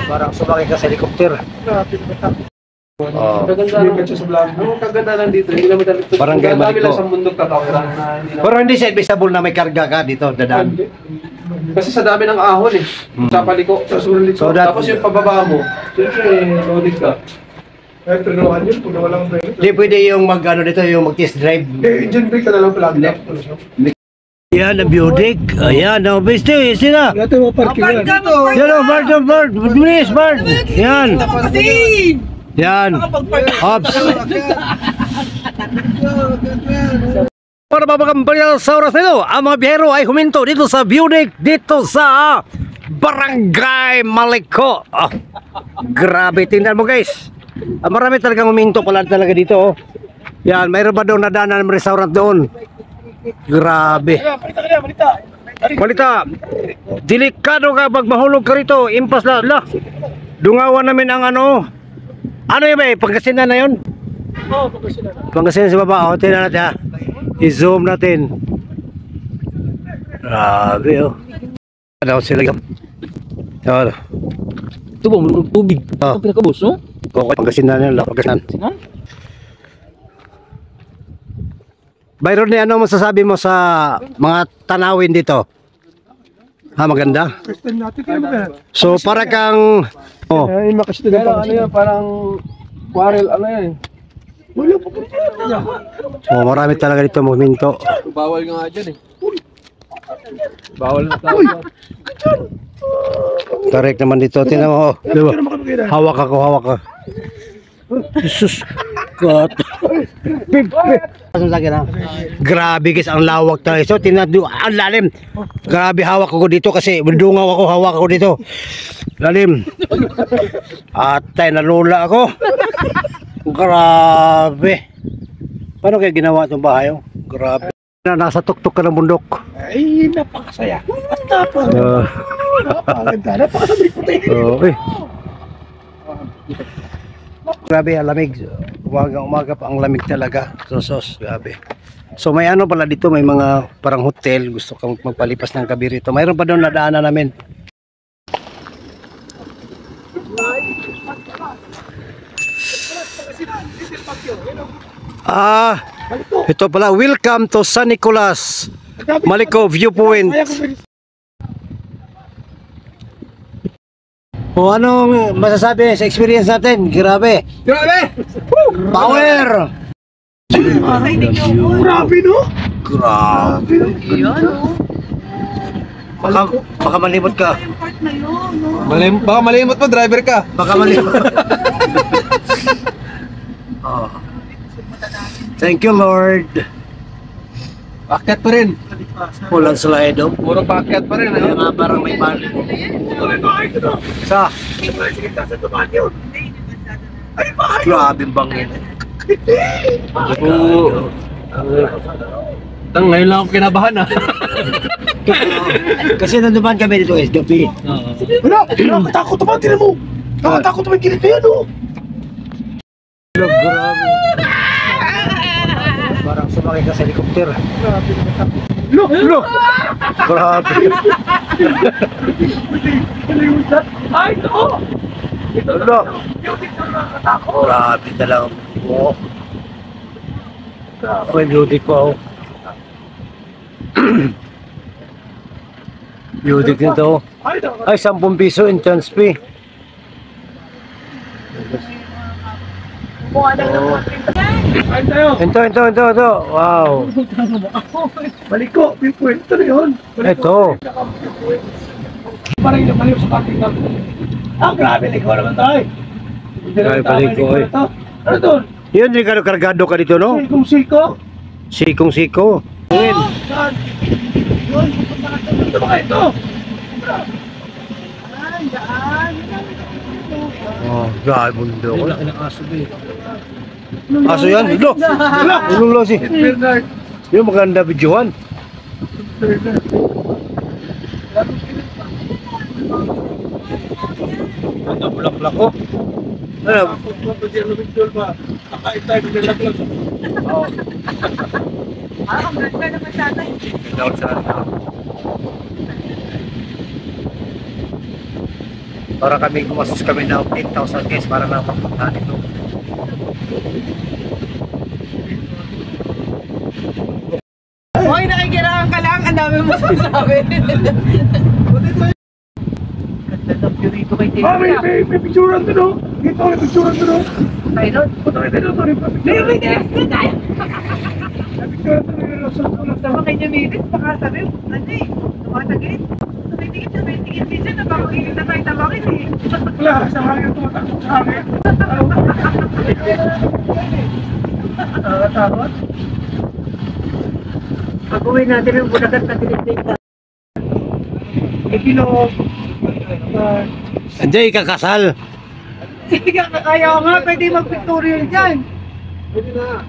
Parang sumakay ka sa helicopter. Oh. Kaganda siya sa vlog. Ang kaganda lang dito. Hindi naman talaga. Barangay Marico. Lang sa mundok katawiran na Pero hindi siya advisable na may karga ka dito, dadaan. Kasi sa dami ng ahon eh. Sa paliko, sa sulit ko. Tapos yung pababa mo, siyempre, loaded ka. Ay, turuan yun, kung walang brake. Hindi pwede yung mag-ano dito, yung mag-test drive. Engine brake ka na lang pala. Yan, ang beautic. Ayan, ang beste, sila. Wala tayo maparking yan. Yan, oh, Bard. Bilis, Bard. Yan. Yan. Ops. Para mapagambal sa oras nito, ang mga biyahero ay huminto dito sa Beautic, dito sa Barangay Marico. Oh, grabe, tingnan mo guys. Marami talagang huminto pala talaga dito. Oh. Yan, mayroon ba doon nadaanan ng restaurant doon? Grabe. Balita. Delikado ka pag mahulog ka rito. Impas la. Dungawan namin ang ano. Ano yun ba? Pangasinan na yun? Oo, Pangasinan. Pangasinan sa baba. O, tingnan natin ha. I-zoom natin. Grabe oh. Ano sila yun? Ano? Ito ba? Tubig. Ito pinakabos, no? Okay, Pangasinan na yun. Pangasinan. Byron, ano masasabi mo sa mga tanawin dito? Ha, maganda? First time natin kayo maganda. So, para kang... Oh. Ay, makasitugan pa Ano yan, parang quarrel, ano yan. Wala po ko Oh, marami talaga dito movimento. Bawal nga dyan eh. Bawal na tao. Correct naman dito. Tingnan mo. Oh. Diba? Hawak ka. Jesus. God. Grabe guys, ang lawak talaga. So, tingnan nyo, ang lalim. Grabe, hawak ako dito kasi dungaw ako, hawak ako dito. Lalim. Atay, nalula ako. Grabe. Paano kaya ginawa itong bahay? Oh? Grabe. Nasa tuktok ka ng bundok. Ay, napakasaya. At napakaganda. Napakasabi ko tayo. Okay. Grabe, ang lamig. Umaga pa ang lamig talaga. Sos, grabe. So may ano pala dito, may mga parang hotel. Gusto kang magpalipas ng gabi rito. Mayroon pa doon nadaanan namin. Ito pala, welcome to San Nicolas Marico Viewpoint. O anong masasabi sa experience natin? Grabe. Power. Grabe, no? Grabe. Baka malimot ka. Baka malimot mo, driver ka. Baka malimot. Oh. Thank you, Lord. Paket pa rin. Pulang slide oh. Puro paket pa rin. Kaya nga parang may bali. Sa? Grabe bangin. Ngayon lang ako kinabahan ah. Kasi nanduman kami dito guys, gabi. Wala, nakatakot naman, tinan mo. Nakatakot naman, kinito yan, oh. Grabe. Parang sumakay ka sa helicopter. Look! Grabe. Ay, ito! Look! Grabe talaga. Oh. May beauty ko. Beauty nito. Ay, 10 piso entrance fee. Ito. Wow. Maliko, viewpoint. Ito na yun. Ito. Parang maliw sa parking na. Grabe, liko naman tayo. Grabe, paliko, eh. Ano to? Yun, Ricardo, kargado ka dito, no? Sikong-siko? Sikong-siko. Yun. Saan? Yun, ito mga ito. Oh, grabe mundo. Wala ka ng aso eh. Aso yan? Dulo! Dulo si. Bernard. Yung maganda videohan. Ang bulak-bulak ko. Ano? Oo. Ang ganda naman sana eh. Daw sana. Para kami gumastos kami ng 10,000 guys para lang magpuntahan ito. Hoy, nakikiraan ka lang. Ang dami mo sinasabi. Ganda ng view dito kay Tia. Ah, may picturean doon, oh. Dito, may picturean doon, oh. Tayo nun. Punta kayo dito, may picturean. May tigas na tayo. May picturean doon, may lasal ko lang. Sama kay Jamiris. Baka sabi, ano eh. Tumatagit. Tumitingin minsan na baka ilig na tayo tabangin eh. Wala, sa mga yung tumatakot sa amin. Nakakatakot. Pag-uwi natin ang bunagat na tinignig ka. Ikinog. Andiyan ikakasal. Ayaw nga, pwede mag-pictorial dyan. Pwede na.